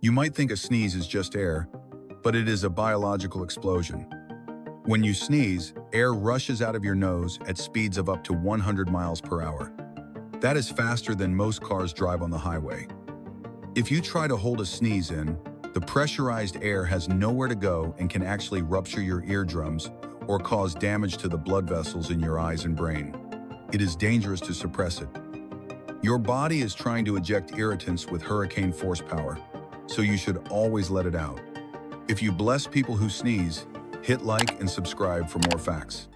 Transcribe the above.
You might think a sneeze is just air, but it is a biological explosion. When you sneeze, air rushes out of your nose at speeds of up to 100 miles per hour. That is faster than most cars drive on the highway. If you try to hold a sneeze in, the pressurized air has nowhere to go and can actually rupture your eardrums or cause damage to the blood vessels in your eyes and brain. It is dangerous to suppress it. Your body is trying to eject irritants with hurricane force power, so you should always let it out. If you bless people who sneeze, hit like and subscribe for more facts.